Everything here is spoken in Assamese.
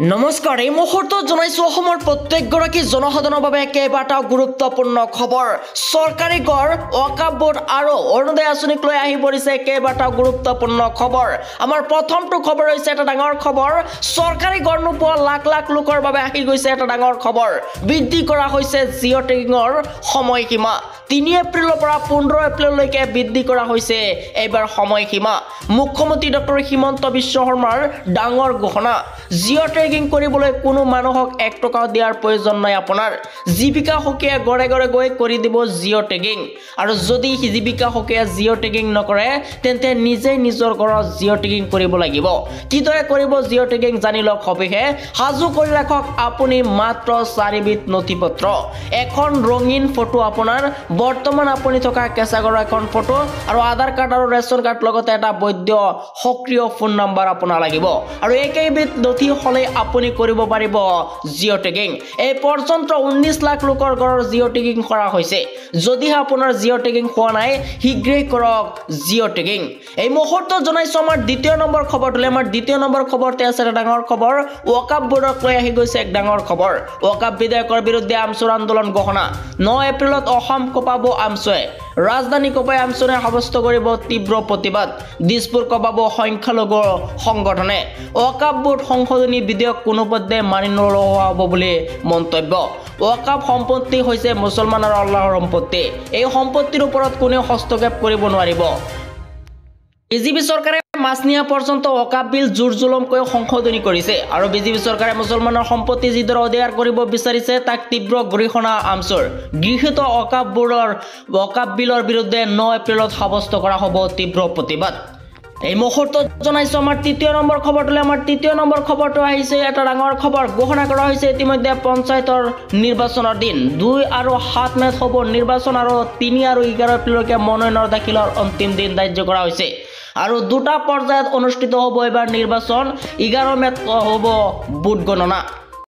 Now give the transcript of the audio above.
নমস্কাৰ এই মুহূৰ্তত জনাইছো অসমৰ প্ৰত্যেকগৰাকী জনসাধাৰণৰ বাবে কেইবাটাও গুৰুত্বপূৰ্ণ খবৰ চৰকাৰী গড় ওয়াকাব বোৰ্ড আৰু অৰুণোদয় আঁচনিক লৈ আহি পৰিছে কেইবাটাও গুৰুত্বপূৰ্ণ খবৰ আমাৰ প্ৰথমটো খবৰ হৈছে এটা ডাঙৰ খবৰ চৰকাৰী গড় নোপোৱা লাখ লাখ লোকৰ বাবে আহি গৈছে এটা ডাঙৰ খবৰ বৃদ্ধি কৰা হৈছে জিঅ' টেগিঙৰ সময়সীমা 3 এপ্ৰিলৰ পৰা 15 এপ্ৰিললৈকে বৃদ্ধি কৰা হৈছে এইবাৰ সময়সীমা মুখ্যমন্ত্ৰী ডক্টৰ হিমন্ত বিশ্ব শৰ্মাৰ ডাঙৰ ঘোষণা জিঅ' টেগিং কৰিবলৈ কোনো মানুহক 1 টকা দিয়াৰ প্ৰয়োজন নাই আপোনাৰ জীৱিকা সখীয়ে গড়ে গড়ে গৈ কৰি দিব জিঅ' টেগিং আৰু যদি জীৱিকা সখীয়ে জিঅ' টেগিং নকৰে তেন্তে নিজে নিজৰ ঘৰত জিঅ' টেগিং কৰিব লাগিব কিদৰে কৰিব জিঅ' টেগিং জানি লওক সবিহে হাজু কৰি ৰাখক আপুনি মাত্ৰ 4 বিধ নথিপত্ৰ এখন ৰঙীন ফটো আপোনাৰ বৰ্তমান আপুনি থকা কেঁচাগড়ৰ এখন ফটো আৰু আধাৰ কাৰ্ড আৰু ৰেচন কাৰ্ড লগতে এটা বৈধ সক্ৰিয় ফোন নম্বৰ আপোনাৰ লাগিব আৰু একেবিধ নথি হলে আপুনি কৰিব পাৰিব জিঅ' টেগিং এই পৰ্যন্ত 19 লাখ লোকৰ ঘৰৰ জিঅ' টেগিং কৰা হৈছে যদি আপোনাৰ জিঅ' টেগিং হোৱা নাই শীঘ্ৰেই কৰক জিঅ' টেগিং এই মুহূৰ্তত জনাইছো আমাৰ দ্বিতীয় নম্বৰ খবৰটোলে আমাৰ দ্বিতীয় নম্বৰ খবৰতে আছে এটা ডাঙৰ খবৰ ওয়াকাব বোৰ্ডক লৈ আহি গৈছে এক ডাঙৰ খবৰ ওয়াকাব বিধেয়কৰ বিৰুদ্ধে আমচুৰ আন্দোলন ঘোষণা 9 এপ্ৰিলত অসম কপাব আমচুৱে ৰাজধানী কপাই আমচুৰে সাব্যস্ত কৰিব তীব্ৰ প্ৰতিবাদ দিছপুৰ কপাব সংখ্যালঘু সংগঠনে ওয়াকাব বোৰ্ড সংশোধনী বিধেয়ক কোনোপধ্যে মানি নলোৱা হ'ব বুলি মন্তব্য ওয়াকাব সম্পত্তি হৈছে মুছলমান আৰু আল্লাহৰ সম্পত্তি এই সম্পত্তিৰ ওপৰত কোনেও হস্তক্ষেপ কৰিব নোৱাৰিব বিজেপি চৰকাৰে মাছনিয়া পৰ্যন্ত ওয়াকাব বিল জোৰ জুলুমকৈ সংশোধনী কৰিছে আৰু বিজেপি চৰকাৰে মুছলমানৰ সম্পত্তি যিদৰে অধিকাৰ কৰিব বিচাৰিছে তাক তীব্ৰ গৰিহণা আমচুৰ গৃহীত ওয়াকাব বিলৰ বিৰুদ্ধে 9 এপ্ৰিলত সাব্যস্ত কৰা হ'ব তীব্ৰ প্ৰতিবাদ এই মুহূৰ্তত জনাইছো আমাৰ তৃতীয় নম্বৰ খবৰটোলে আমাৰ তৃতীয় নম্বৰ খবৰটো আহিছে এটা ডাঙৰ খবৰ ঘোষণা কৰা হৈছে ইতিমধ্যে পঞ্চায়তৰ নিৰ্বাচনৰ দিন 2 আৰু 7 মেত হ'ব নিৰ্বাচন আৰু 3 আৰু 11 এপ্ৰিললৈকে মনোনয়নৰ দাখিলৰ অন্তিম দিন ধাৰ্য কৰা হৈছে আৰু দুটা পৰ্যায়ত অনুষ্ঠিত হ'ব এবাৰ নিৰ্বাচন 11 মেত হ'ব ভোট গণনা